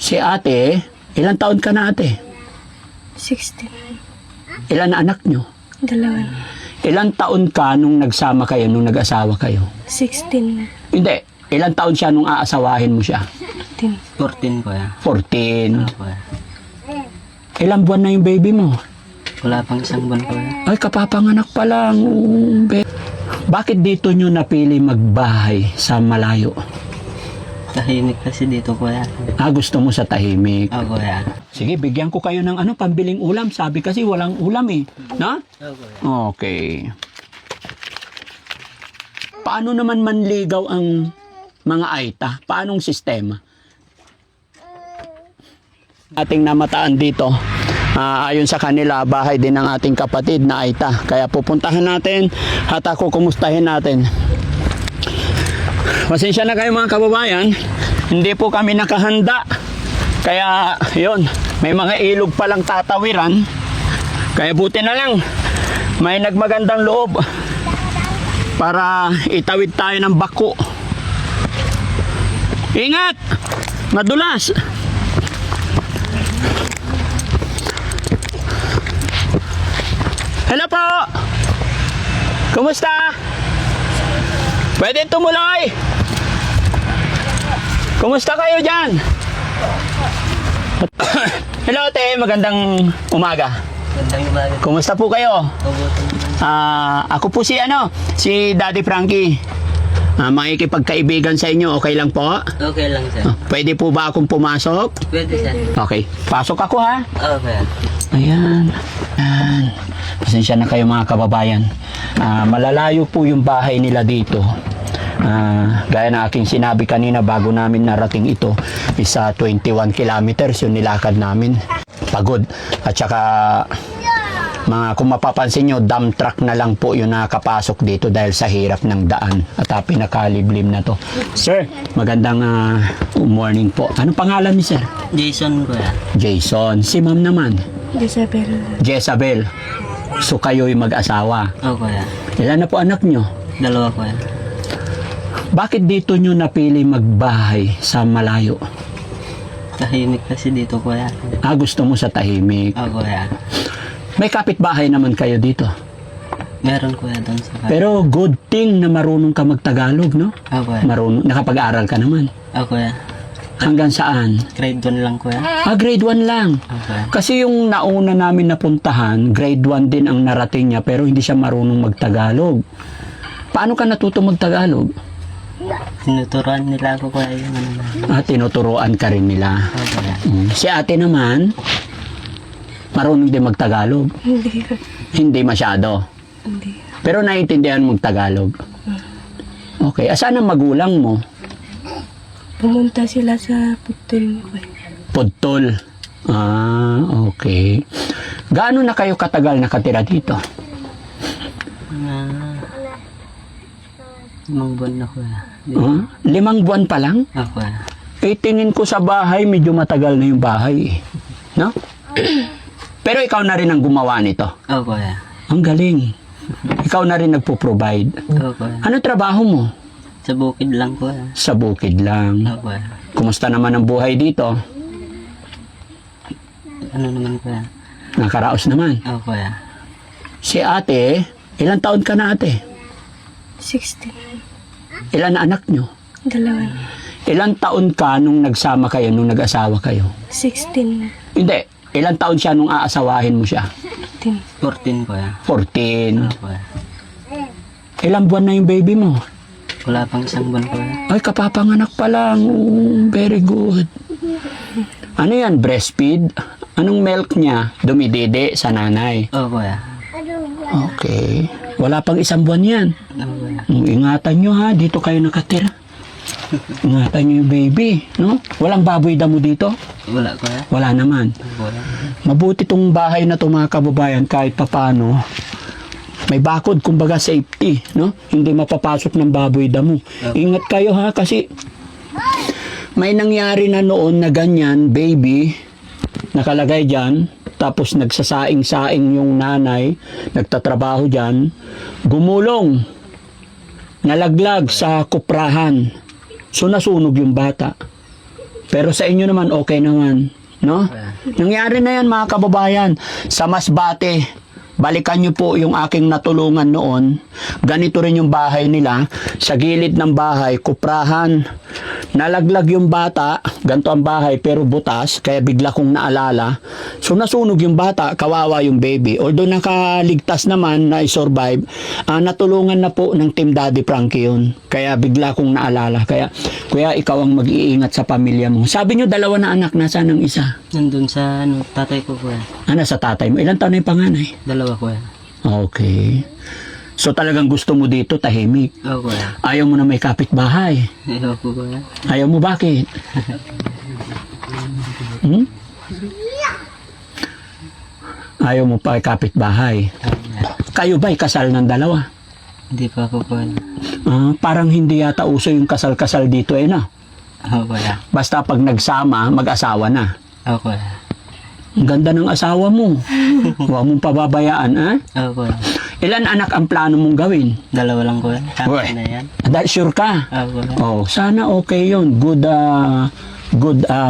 Si ate, ilang taon ka na ate? 16. Ilan na anak nyo? 2. Ilang taon ka nung nagsama kayo, nung nag-asawa kayo? 16. Hindi, ilang taon siya nung aasawahin mo siya? 14. 14 ko ya. 14. Ako ya. Ilang buwan na yung baby mo? Wala pang isang buwan ko ya. Ay, kapapanganak pa lang. Bakit dito nyo napili magbahay sa malayo? Tahimik kasi dito ko ya. Gusto mo sa tahimik. Ako ya. Sige, bigyan ko kayo ng pambiling ulam. Sabi kasi walang ulam eh. Na? Ako ya. Okay. Paano naman manligaw ang mga Aita? Paanong sistema? Ating namataan dito. Ayon sa kanila, bahay din ng ating kapatid na Aita. Kaya pupuntahan natin at ako kumustahin natin. Pasensya na kayo mga kababayan. Hindi po kami nakahanda. Kaya yun, may mga ilog palang tatawiran. Kaya buti na lang may nagmagandang loob para itawid tayo ng bako. Ingat! Madulas! Hello po! Kumusta? Pwede tumuloy? Kumusta kayo dyan? Hello te, magandang umaga. Gandang umaga. Kumusta po kayo? Ako po si Daddy Frankie. Makikipagkaibigan sa inyo, okay lang po? Okay lang sir. Pwede po ba akong pumasok? Pwede sir. Okay, pasok ako ha. Okay. Ayan. Ayan. Pasensya na kayo mga kababayan. Malalayo po yung bahay nila dito. Gaya na aking sinabi kanina bago namin narating ito, isa 21 kilometers yung nilakad namin. Pagod. At saka kung mapapansin nyo, dump truck na lang po yung nakapasok dito dahil sa hirap ng daan. At pinakaliblim na to. Sir, magandang morning po. Anong pangalan ni sir? Jason ko ya. Jason. Si ma'am naman? Jezebel. Jezabel. So kayo'y mag-asawa. Ako ya. Ilan na po anak nyo? 2 ko ya. Bakit dito nyo napili magbahay sa malayo? Tahimik kasi dito ko ya. Gusto mo sa tahimik. Ako ya. May kapitbahay naman kayo dito. Meron ko ya doon sa Pero good thing na marunong ka magtagalog, no? Ako ya. Marunong, nakapag-aral ka naman. Ako ya. Hanggang saan? Grade 1 lang ko ya. Grade 1 lang. Ako ya. Kasi yung nauna namin napuntahan, grade 1 din ang narating niya pero hindi siya marunong magtagalog. Paano ka natuto magtagalog? Tinuturuan nila ako kuya yung na. Tinuturuan ka rin nila. Ako ya. Si ate naman, marunong din magtagalog. Hindi. Hindi masyado. Hindi. Pero naiintindihan mong Tagalog. Okay. Asan ang magulang mo? Pumunta sila sa putol ko. Pudtol. Okay. Gaano na kayo katagal nakatira dito? 5 buwan na ko ya. 5 buwan pa lang? Ako ya. Tingin ko sa bahay, medyo matagal na yung bahay. No? Pero ikaw na rin ang gumawa nito. Ako ya. Ang galing. Ikaw na rin nagpo-provide. Ako ya. Ano trabaho mo? Sa bukid lang ko ya. Sa bukid lang. Ako ya. Kumusta naman ang buhay dito? Ano naman ko ya. Nakaraos naman. Ako ya. Si ate, ilang taon ka na ate? 16. Ilan na anak nyo? 2. Ilang taon ka nung nagsama kayo, nung nag-asawa kayo? 16. Hindi. Ilang taon siya nung aasawahin mo siya? 15. 14 ko ya. 14. Ako ya. Ilang buwan na yung baby mo? Wala pang isang buwan ko ya. Ay, kapapanganak pa lang. Very good. Ano yan? Breastfeed? Anong milk niya? Dumidede sa nanay. Ako ya. Okay. Wala pang isang buwan yan. Ako ya. Ingatan nyo ha. Dito kayo nakatira. Ingatan nyo yung baby. No? Walang baboy damo dito? Wala ko ya. Wala naman. Wala. Mabuti tong bahay na to mga kababayan kahit papano. May bakod, kumbaga safety, no? Hindi mapapasok ng baboy damo. Ingat kayo ha kasi may nangyari na noon na ganyan, baby, nakalagay dyan, tapos nagsasaing-saing yung nanay, nagtatrabaho dyan, gumulong, nalaglag sa kuprahan. So nasunog yung bata. Pero sa inyo naman, okay naman. No? Nangyari na yan, mga kababayan. Sa Masbate, balikan nyo po yung aking natulungan noon. Ganito rin yung bahay nila. Sa gilid ng bahay, kuprahan. Nalaglag yung bata. Ganito ang bahay, pero butas. Kaya bigla kong naalala. So, nasunog yung bata. Kawawa yung baby. Although nakaligtas naman na i-survive, natulungan na po ng Team Daddy Frankie yun. Kaya bigla kong naalala. Kaya, kuya, ikaw ang mag-iingat sa pamilya mo. Sabi nyo, 2 na anak. Nasaan ang isa? Nandun sa tatay ko kuya. Sa tatay mo. Ilan taon na yung panganay? 2 kuya. Okay. So talagang gusto mo dito tahimik. Oo kuya. Ayaw mo na may kapitbahay. Ayaw ko kuya. Ayaw mo bakit? Hmm? Ayaw mo pa kapitbahay. Kayo ba'y kasal ng 2? Hindi pa ako kuya. Parang hindi yata uso yung kasal-kasal dito na. Oo kuya. Basta pag nagsama, mag-asawa na. Oo kuya. Ang ganda ng asawa mo. Huwag mong pababayaan, ha? Oo kuya. Ilan anak ang plano mong gawin? 2 lang kuya. Uy. Tama na yan. Sure ka? Oo kuya. Oh, sana okay yun. Good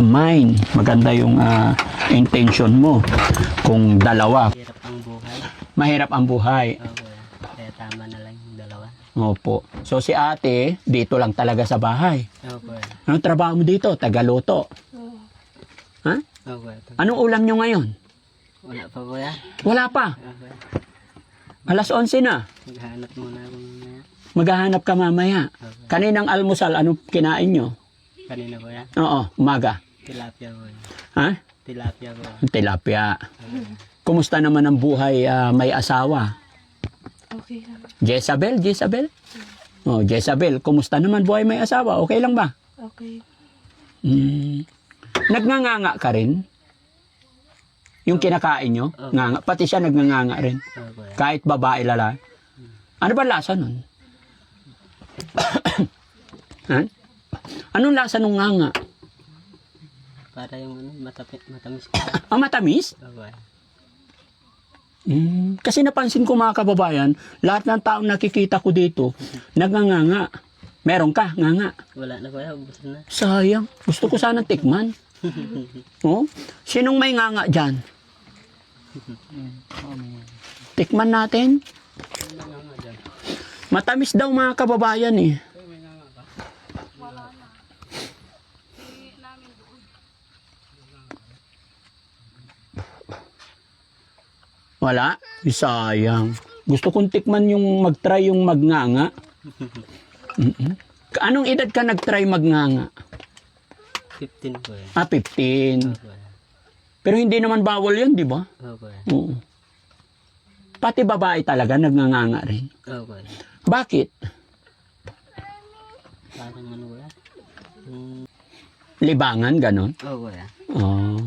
mind. Maganda yung intention mo. Kung 2. Hirap ang buhay. Mahirap ang buhay. Oo kuya. Kaya tama na lang yung 2. Opo. So si ate, dito lang talaga sa bahay. Oo kuya. Anong trabaho mo dito? Tagaluto. Ha? Oo kuya. Anong ulam nyo ngayon? Wala pa kuya. Wala pa. Oo kuya. Alas 11 na. Maghanap muna ako mamaya. Maghahanap ka mamaya. Okay. Kaninang almusal, anong kinain nyo? Kanina kuya. Oo, umaga. Tilapia kuya. Ha? Tilapia kuya. Tilapia. Kumusta naman ang buhay may asawa? Okay lang. Jezabel? Oh, Jezabel, kumusta naman buhay may asawa? Okay lang ba? Okay. Nagnganganga ka rin? Yung kinakain nyo? Nganga. Pati siya nagnganganga rin. Oo kuya. Kahit babae lalaki. Ano ba lasa nun? Ha? Anong lasa nung nganga? Para yung matamis kuya. Matamis? Oo kuya. Kasi napansin ko mga kababayan, lahat ng taong nakikita ko dito, nagnganganga. Meron ka, nganga. Wala na kuya. Ubus na. Sayang. Gusto ko sanang tikman. Oh? Sinong may nganga dyan? Tikman natin. Matamis daw mga kababayan eh. Wala? Sayang. Gusto kong tikman yung mag-try yung magnganga. Anong edad ka nag-try magnganga? 15 kuya. 15. Oo kuya. Pero hindi naman bawal yun, di ba? Oo kuya. Oo. Pati babae talaga nagnganganga rin. Oo kuya. Bakit? Parang ano kuya? Libangan, ganon? Oo kuya. Oh.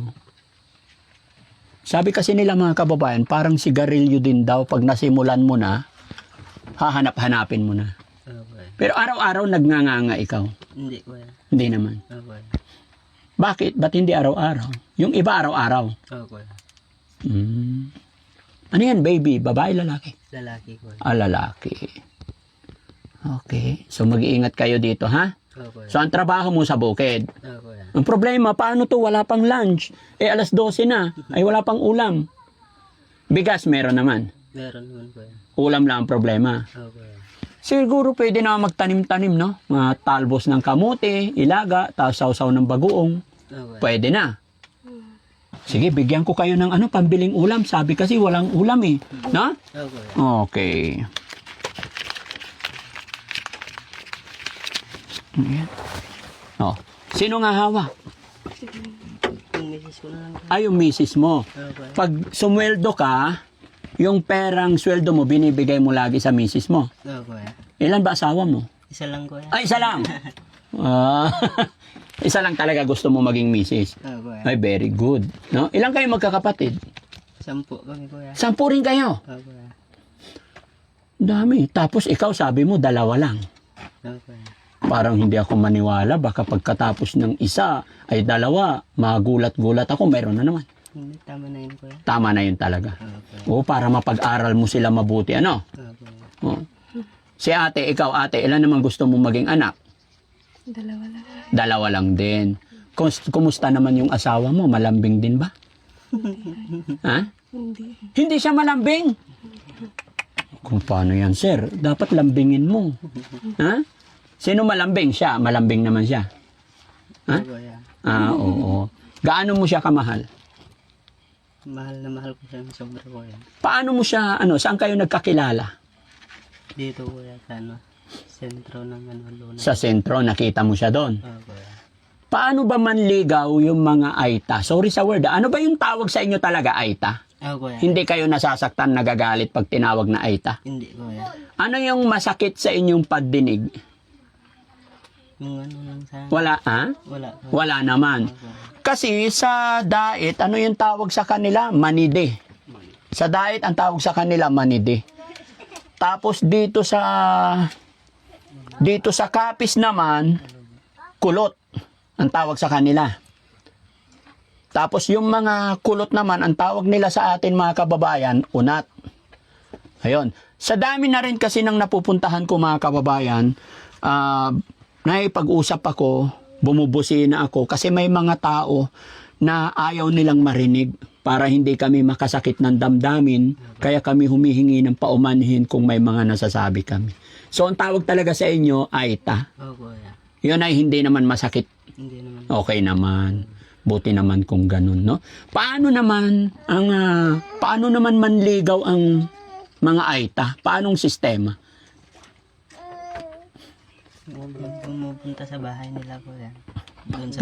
Sabi kasi nila mga kababayan, parang sigarilyo din daw pag nasimulan mo na, hahanap-hanapin mo na. Oo kuya. Pero araw-araw nagnganganga ikaw. Hindi kuya. Hindi naman. Oo kuya. Bakit? Ba't hindi araw-araw? Yung iba araw-araw. Oo kuya. Ano yan, baby? Babae, lalaki? Lalaki kuya. Lalaki. Okay. So mag-iingat kayo dito, ha? Oo kuya. So ang trabaho mo sa bukid. Oo kuya. Ang problema, paano to? Wala pang lunch. Alas 12 na. Ay wala pang ulam. Bigas meron naman. Meron naman kuya. Ulam lang ang problema. Oo kuya. Siguro pwede na magtanim-tanim, no? Mga talbos ng kamote, ilaga, tapos sausaw ng bagoong. Oo kuya. Pwede na. Sige, bigyan ko kayo ng pambiling ulam. Sabi kasi walang ulam eh. No? Oo kuya. Okay. Ayan. Oh. Sino nga hawak? Yung misis ko na lang kuya. Ay, yung misis mo. Oo kuya. Pag sumweldo ka, yung perang sweldo mo, binibigay mo lagi sa misis mo. Oo kuya. Ilan ba asawa mo? Isa lang kuya. Ay, isa lang. Isa lang talaga gusto mo maging misis. Oo kuya. Ay, very good. No? Ilan kayo magkakapatid? 10 kami kuya. 10 rin kayo. Oo kuya. Dami. Tapos ikaw sabi mo, 2 lang. Oo kuya. Parang hindi ako maniwala. Baka pagkatapos ng isa ay 2, magulat-gulat ako. Meron na naman. Hindi, tama na yun kuya. Tama na yun talaga. Oo kuya. Oo, para mapag-aral mo sila mabuti. Ano? Oo kuya. Oo. Si ate, ikaw ate, ilan naman gusto mo maging anak? 2 lang. 2 lang din. Kumusta naman yung asawa mo? Malambing din ba? Ha? Hindi. Hindi siya malambing. Kung paano yan, sir? Dapat lambingin mo. Ha? Sino malambing? Siya. Malambing naman siya. Ha? Kuya. Oo. Gaano mo siya kamahal? Mahal na mahal ko siya ng sobra kuya. Paano mo siya, saan kayo nagkakilala? Dito kuya sa sentro ng Luna. Sa sentro, nakita mo siya doon. Kuya. Paano ba manligaw yung mga Aita? Sorry sa word. Ano ba yung tawag sa inyo talaga, Aita? Kuya. Hindi kayo nasasaktan, nagagalit pag tinawag na Aita? Hindi kuya. Ano yung masakit sa inyong pagdinig? Yung lang sa... Wala, ha? Wala kuya. Wala naman. Kasi sa diet, ano yung tawag sa kanila? Manide. Sa diet, ang tawag sa kanila, manide. Tapos dito sa kapis naman, kulot ang tawag sa kanila. Tapos yung mga kulot naman, ang tawag nila sa atin mga kababayan, unat. Ayun. Sa dami na rin kasi nang napupuntahan ko mga kababayan, naipag-usap ako, bumubusina ako kasi may mga tao na ayaw nilang marinig para hindi kami makasakit ng damdamin, kaya kami humihingi ng paumanhin kung may mga nasasabi kami. So ang tawag talaga sa inyo, Aita. Kuya. Yun ay hindi naman masakit. Hindi naman. Okay naman. Buti naman kung ganun, no? Paano naman manligaw ang mga Aita? Paanong sistema? Pumupunta sa bahay nila kuya. Doon sa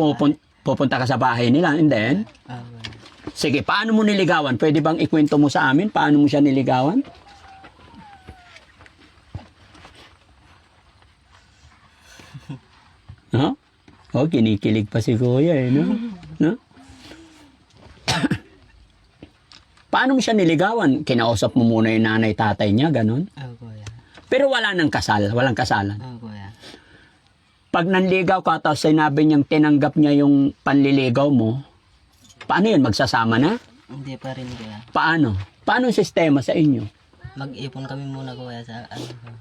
Pupunta ka sa bahay nila, and then? bahay. Kuya. Sige, paano mo niligawan? Pwede bang ikwento mo sa amin? Paano mo siya niligawan? No? Oh, kinikilig pa si Kuya, no? No? Paano mo siya niligawan? Kinausap mo muna yung nanay, tatay niya, ganun? Kuya. Pero wala nang kasal, walang kasalan. Kuya. Pag nanligaw ka, tapos sinabi niyang tinanggap niya yung panliligaw mo, paano yun? Magsasama na? Hindi pa rin kuya. Paano? Paano ang sistema sa inyo? Mag-ipon kami muna kuya sa ko.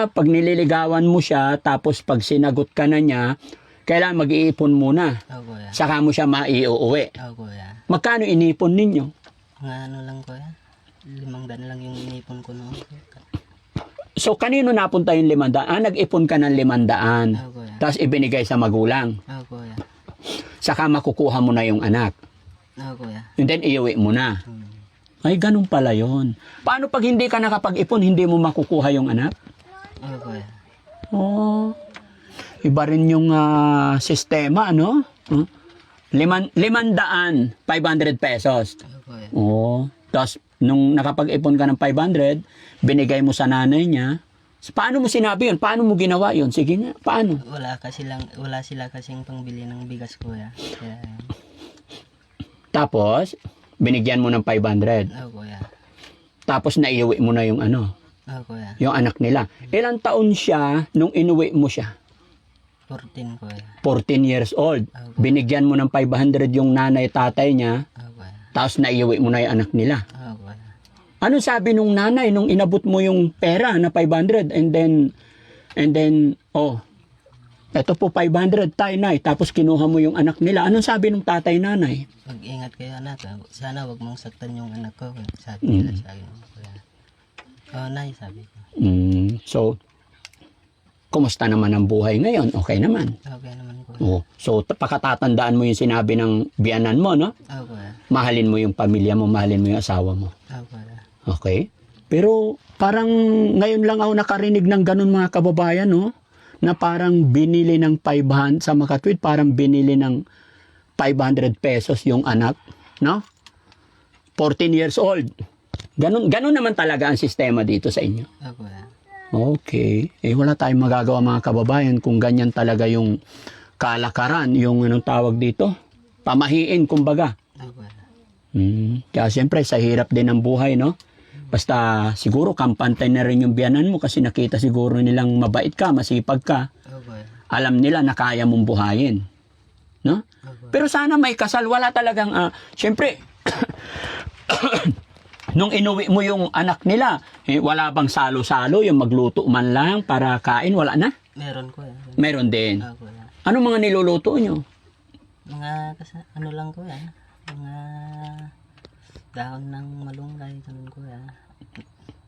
Pag nililigawan mo siya, tapos pag sinagot ka na niya, kailangan mag-iipon muna. Kuya. Saka mo siya maiuwi. Kuya. Magkano inipon ninyo? Mga lang kuya. 500 lang yung inipon ko noon. So, kanino napunta yung 500? Nag-ipon ka ng 500. Kuya. Tapos ibinigay sa magulang. Kuya. Saka makukuha mo na yung anak. Kuya. And then, iuwi mo na. Ay, ganun pala yon. Paano pag hindi ka nakapag-ipon, hindi mo makukuha yung anak? Kuya. Oh, iba rin yung sistema, ano? 500, 500 pesos. Kuya. Oo. Tapos, nung nakapag-ipon ka ng 500, binigay mo sa nanay niya. Paano mo sinabi yun? Paano mo ginawa yun? Sige nga, paano? Wala sila kasing pangbili ng bigas kuya. Kaya, Tapos, binigyan mo ng 500. kuya. Tapos, naiuwi mo na yung Kuya. yung anak nila. Ilang taon siya nung inuwi mo siya? 14 kuya. 14 years old. Binigyan mo ng 500 yung nanay, tatay niya. Kuya. Tapos, naiuwi mo na yung anak nila. Kuya. Ano sabi nung nanay nung inabot mo yung pera na 500 and then eto po 500 tay nay, tapos kinuha mo yung anak nila. Anong sabi nung tatay nanay? Mag-ingat kayo anak. Sana wag mong saktan yung anak ko. Sabi nila sa akin. Kuya. Nay, sabi ko. So, kumusta naman ang buhay ngayon? Okay naman. Okay naman kuya. So, pakatatandaan mo yung sinabi ng biyanan mo, no? Kuya. Mahalin mo yung pamilya mo, mahalin mo yung asawa mo. Kuya. Okay? Pero parang ngayon lang ako nakarinig ng ganun mga kababayan, no? Na parang binili ng 500 sa Makatwid, parang binili ng 500 pesos yung anak, no? 14 years old. Ganun naman talaga ang sistema dito sa inyo. Kuya. Okay. Wala tayong magagawa mga kababayan kung ganyan talaga yung kalakaran, yung anong tawag dito? Pamahiin, kumbaga. Kuya. Kaya siyempre, sa hirap din ng buhay, no? Basta siguro kampantay na rin yung biyanan mo kasi nakita siguro nilang mabait ka, masipag ka. Kuya. Alam nila na kaya mong buhayin. No? Pero sana may kasal. Wala talagang, siyempre, nung inuwi mo yung anak nila, wala bang salo-salo, yung magluto man lang para kain, wala na? Meron kuya. Meron din. Kuya. Anong mga niluluto nyo? ano lang kuya, mga dahon ng malunggay, ganun kuya.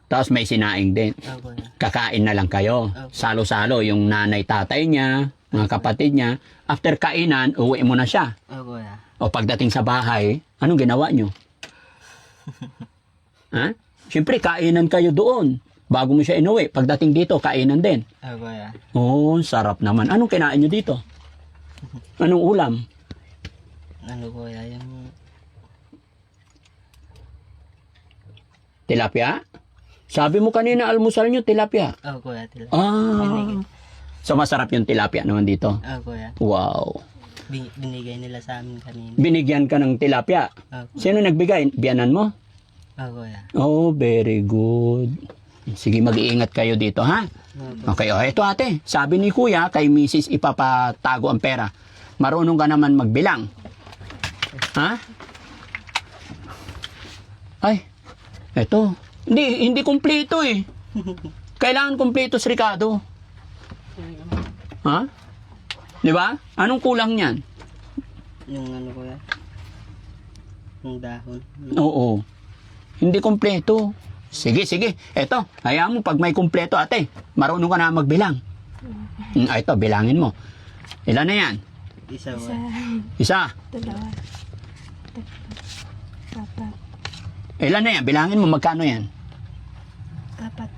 Tapos may sinaing din. Kuya. Kakain na lang kayo. Opo. Salo-salo yung nanay, tatay niya, mga kapatid niya. After kainan, uwi mo na siya. Kuya. O pagdating sa bahay, anong ginawa nyo? Ha? Siyempre, kainan kayo doon. Bago mo siya inuwi. Pagdating dito, kainan din. Kuya. Oh, sarap naman. Anong kinain nyo dito? Anong ulam? Ano kuya, yung Tilapia? Sabi mo kanina, almusal nyo, tilapia. kuya, tila. Ah. So, masarap yung tilapia naman dito. Kuya. Wow. Binigay nila sa amin kanina. Binigyan ka ng tilapia. Kuya. Sino nagbigay? Biyanan mo? Kuya. Oh, very good. Sige, mag-iingat kayo dito, ha? Okay, ito ate. Sabi ni kuya, kay Mrs. ipapatago ang pera. Marunong ka naman magbilang. Ha? Ay, eto. Hindi kumpleto eh. Kailangan kumpleto si Ricardo. Ha? Di ba? Anong kulang niyan? Yung ano kuya, yung dahon. Oo. Hindi kumpleto. Sige. Eto, hayaan mo pag may kumpleto ate. Marunong ka na magbilang. Ito, bilangin mo. Ilan na yan? Isa Isa, kuya. Isa. dalawa, tatlo, apat, Ilan na yan? Bilangin mo magkano yan? apat,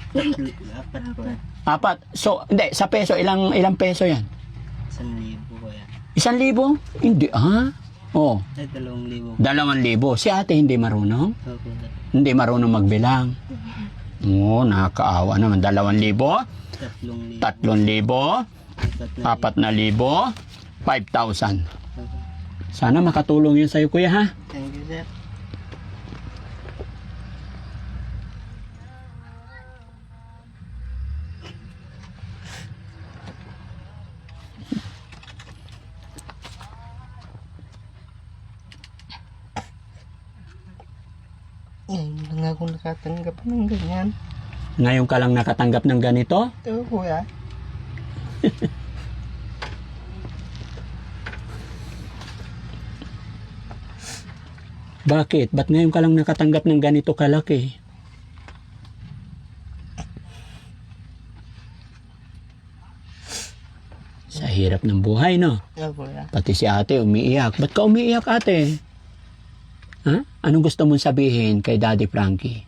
Apat kuya. Apat. So, hindi. Sa peso, ilang peso yan? 1,000 kuya. 1,000? Hindi, ah. Oh, 2,000. 2,000. Si ate hindi marunong? Kuya. Hindi marunong magbilang. Oo, nakakaawa naman. 2,000, 3,000. 3,000, 4,000, 5,000. Sana makatulong yun sa'yo, kuya, ha? Thank you sir. Ngayon lang ako nakatanggap ng ganyan. Ngayon ka lang nakatanggap ng ganito? Ito kuya. Bakit? Ba't ngayon ka lang nakatanggap ng ganito kalaki? Sa hirap ng buhay, no? Ito kuya. Pati si ate umiiyak. Ba't ka umiiyak, ate? Ha? Anong gusto mong sabihin kay Daddy Frankie?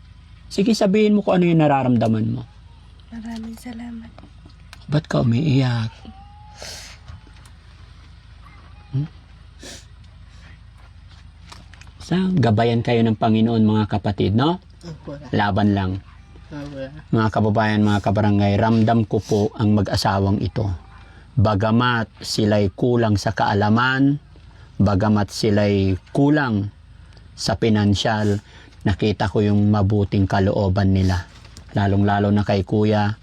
Sige, sabihin mo kung ano yung nararamdaman mo. maraming salamat. Ba't ka umiiyak? Sa gabayan kayo ng Panginoon, mga kapatid, no? Ito kuya. Laban lang. Ito kuya. Mga kababayan, mga kabarangay, ramdam ko po ang mag-asawang ito. Bagamat sila'y kulang sa kaalaman, bagamat sila'y kulang sa pinansyal, nakita ko yung mabuting kalooban nila. Lalong-lalo na kay kuya,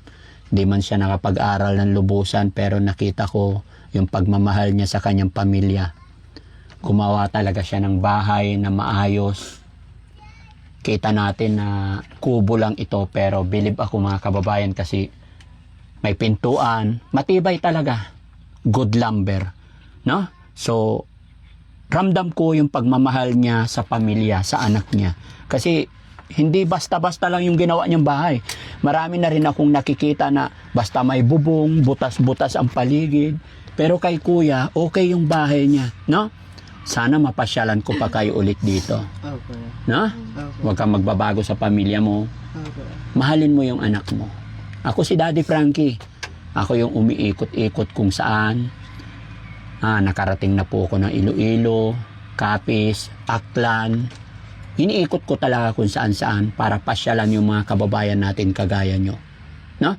di man siya nakapag-aral ng lubusan, pero nakita ko yung pagmamahal niya sa kanyang pamilya. Gumawa talaga siya ng bahay na maayos. Kita natin na kubo lang ito, pero believe ako mga kababayan kasi may pintuan, matibay talaga. Good lumber, no? So, ramdam ko yung pagmamahal niya sa pamilya, sa anak niya. Kasi hindi basta-basta lang yung ginawa niyang bahay. Marami na rin akong nakikita na basta may bubong, butas-butas ang paligid. Pero kay kuya, okay yung bahay niya, no? Sana mapasyalan ko pa kayo ulit dito, Ito kuya. no? Huwag kang magbabago sa pamilya mo. Ito kuya. Mahalin mo yung anak mo. Ako si Daddy Frankie. Ako yung umiikot-ikot kung saan. Nakarating na po ako ng Iloilo, Capiz, Aklan. Iniikot ko talaga kung saan-saan para pasyalan yung mga kababayan natin kagaya nyo. No?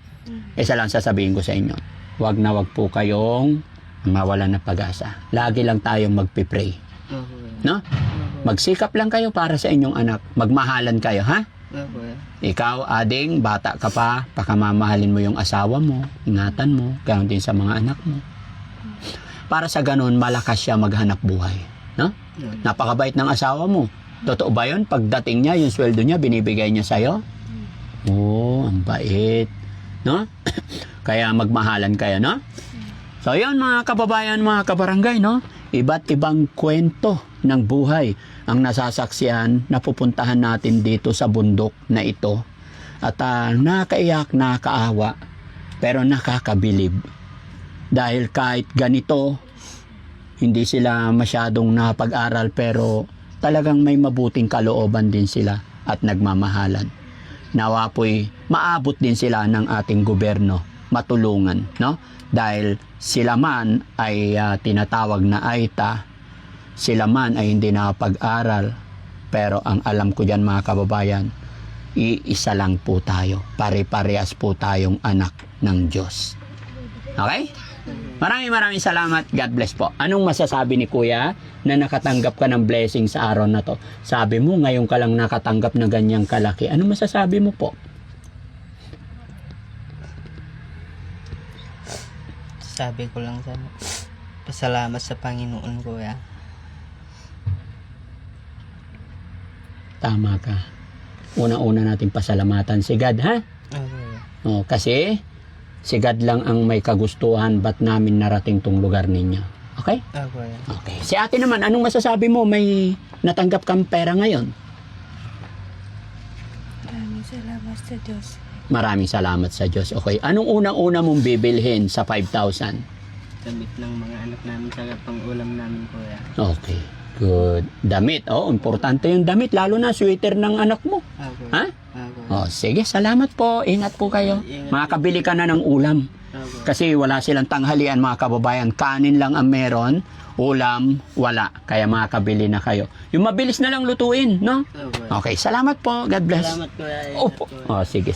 Isa lang sasabihin ko sa inyo. Huwag na wag po kayong mawalan ng pag-asa. Lagi lang tayong magpipray. Ito kuya. No? Magsikap lang kayo para sa inyong anak. Magmahalan kayo, ha? Ito kuya. Ikaw, ading, bata ka pa, pakamamahalin mo yung asawa mo, ingatan mo, ganoon din sa mga anak mo. Para sa ganun, malakas siya maghanap buhay. No? Napakabait ng asawa mo. Totoo ba yun? Pagdating niya, yung sweldo niya, binibigay niya sa'yo? Oo, ang bait. No? Kaya magmahalan kayo, no? So, yun mga kababayan, mga kabarangay, no? iba't ibang kwento ng buhay ang nasasaksihan na pupuntahan natin dito sa bundok na ito. At nakaiyak, nakaawa, pero nakakabilib. Dahil kahit ganito, hindi sila masyadong napag-aral pero talagang may mabuting kalooban din sila at nagmamahalan. Nawa po'y maabot din sila ng ating gobyerno, matulungan, no? Dahil sila man ay tinatawag na AITA, sila man ay hindi nakapag-aral, pero ang alam ko dyan mga kababayan, iisa lang po tayo, pare-parehas po tayong anak ng Diyos. Okay? Maraming salamat. God bless po. Anong masasabi ni Kuya na nakatanggap ka ng blessing sa araw na to? Sabi mo, ngayon ka lang nakatanggap na ganyang kalaki. Anong masasabi mo po? Sabi ko lang sana, pasalamat sa Panginoon, kuya. Tama ka. Una-una natin pasalamatan si God, ha? Kuya. Oh, kasi si God lang ang may kagustuhan ba't namin narating tong lugar ninyo. Okay? Kuya. Okay. Si ate naman, anong masasabi mo? May natanggap kang pera ngayon? Maraming salamat sa Diyos. Maraming salamat sa Diyos. Okay. Anong unang-una mong bibilhin sa 5,000? Damit ng mga anak namin sa pang-ulam namin, kuya. Okay. Good. Damit. Oh, importante yung damit. Lalo na sweater ng anak mo. Kuya. Ha? Kuya. Oh, sige. Salamat po. Ingat po kayo. Makakabili ka na ng ulam. Kuya. Kasi wala silang tanghalian mga kababayan. Kanin lang ang meron. Ulam, wala. Kaya makakabili na kayo. Yung mabilis na lang lutuin, no? Kuya. Okay. Salamat po. God bless. Salamat, kuya. Ingat, Opo. kuya. Oh, sige.